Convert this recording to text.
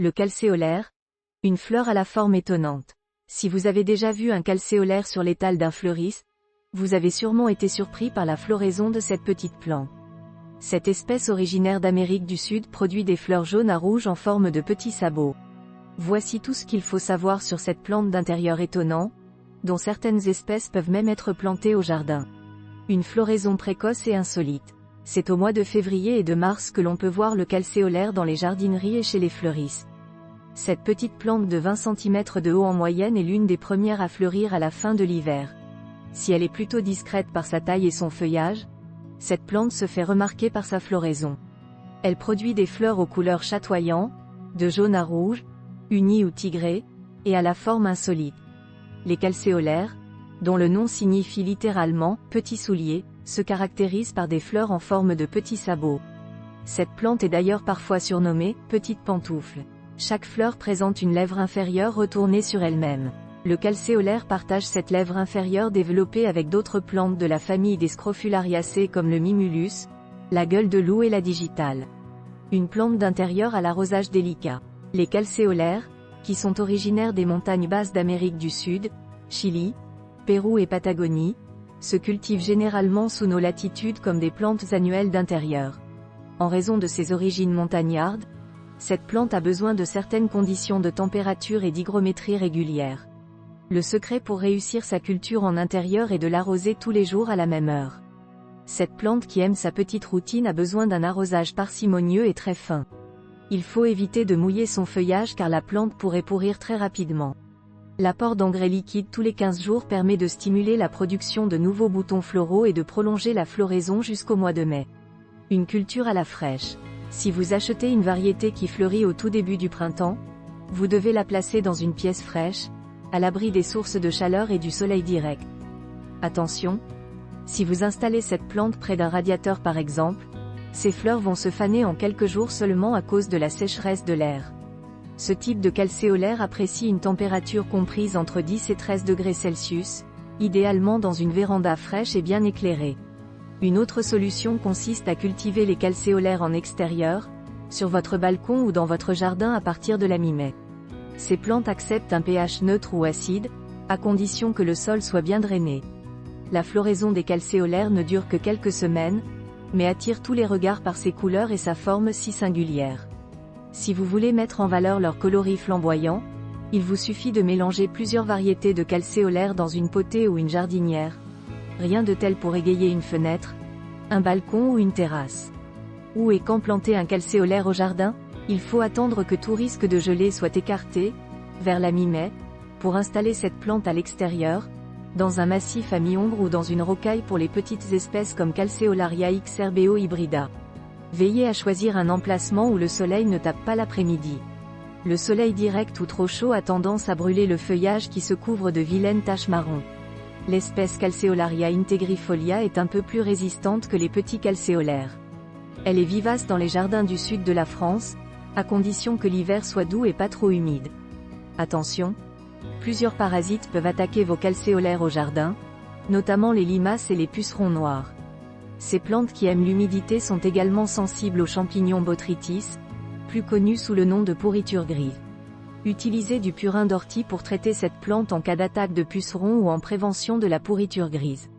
Le calcéolaire, une fleur à la forme étonnante. Si vous avez déjà vu un calcéolaire sur l'étal d'un fleuriste, vous avez sûrement été surpris par la floraison de cette petite plante. Cette espèce originaire d'Amérique du Sud produit des fleurs jaunes à rouges en forme de petits sabots. Voici tout ce qu'il faut savoir sur cette plante d'intérieur étonnant, dont certaines espèces peuvent même être plantées au jardin. Une floraison précoce et insolite. C'est au mois de février et de mars que l'on peut voir le calcéolaire dans les jardineries et chez les fleuristes. Cette petite plante de 20 cm de haut en moyenne est l'une des premières à fleurir à la fin de l'hiver. Si elle est plutôt discrète par sa taille et son feuillage, cette plante se fait remarquer par sa floraison. Elle produit des fleurs aux couleurs chatoyantes, de jaune à rouge, unies ou tigrées, et à la forme insolite. Les calcéolaires, dont le nom signifie littéralement « petit soulier », se caractérisent par des fleurs en forme de petits sabots. Cette plante est d'ailleurs parfois surnommée « petite pantoufle ». Chaque fleur présente une lèvre inférieure retournée sur elle-même. Le calcéolaire partage cette lèvre inférieure développée avec d'autres plantes de la famille des Scrofulariacées comme le mimulus, la gueule de loup et la digitale. Une plante d'intérieur à l'arrosage délicat. Les calcéolaires, qui sont originaires des montagnes basses d'Amérique du Sud, Chili, Pérou et Patagonie, se cultivent généralement sous nos latitudes comme des plantes annuelles d'intérieur. En raison de ses origines montagnardes, cette plante a besoin de certaines conditions de température et d'hygrométrie régulières. Le secret pour réussir sa culture en intérieur est de l'arroser tous les jours à la même heure. Cette plante qui aime sa petite routine a besoin d'un arrosage parcimonieux et très fin. Il faut éviter de mouiller son feuillage car la plante pourrait pourrir très rapidement. L'apport d'engrais liquide tous les 15 jours permet de stimuler la production de nouveaux boutons floraux et de prolonger la floraison jusqu'au mois de mai. Une culture à la fraîche. Si vous achetez une variété qui fleurit au tout début du printemps, vous devez la placer dans une pièce fraîche, à l'abri des sources de chaleur et du soleil direct. Attention, si vous installez cette plante près d'un radiateur par exemple, ses fleurs vont se faner en quelques jours seulement à cause de la sécheresse de l'air. Ce type de calcéolaire apprécie une température comprise entre 10 et 13 degrés Celsius, idéalement dans une véranda fraîche et bien éclairée. Une autre solution consiste à cultiver les calcéolaires en extérieur, sur votre balcon ou dans votre jardin à partir de la mi-mai. Ces plantes acceptent un pH neutre ou acide, à condition que le sol soit bien drainé. La floraison des calcéolaires ne dure que quelques semaines, mais attire tous les regards par ses couleurs et sa forme si singulière. Si vous voulez mettre en valeur leur coloris flamboyant, il vous suffit de mélanger plusieurs variétés de calcéolaires dans une potée ou une jardinière. Rien de tel pour égayer une fenêtre, un balcon ou une terrasse. Où et quand planter un calcéolaire au jardin? Il faut attendre que tout risque de gelée soit écarté, vers la mi-mai, pour installer cette plante à l'extérieur, dans un massif à mi-ombre ou dans une rocaille pour les petites espèces comme Calceolaria xrbo hybrida. Veillez à choisir un emplacement où le soleil ne tape pas l'après-midi. Le soleil direct ou trop chaud a tendance à brûler le feuillage qui se couvre de vilaines taches marron. L'espèce Calceolaria integrifolia est un peu plus résistante que les petits calcéolaires. Elle est vivace dans les jardins du sud de la France, à condition que l'hiver soit doux et pas trop humide. Attention, plusieurs parasites peuvent attaquer vos calcéolaires au jardin, notamment les limaces et les pucerons noirs. Ces plantes qui aiment l'humidité sont également sensibles aux champignons botrytis, plus connus sous le nom de pourriture grise. Utilisez du purin d'ortie pour traiter cette plante en cas d'attaque de pucerons ou en prévention de la pourriture grise.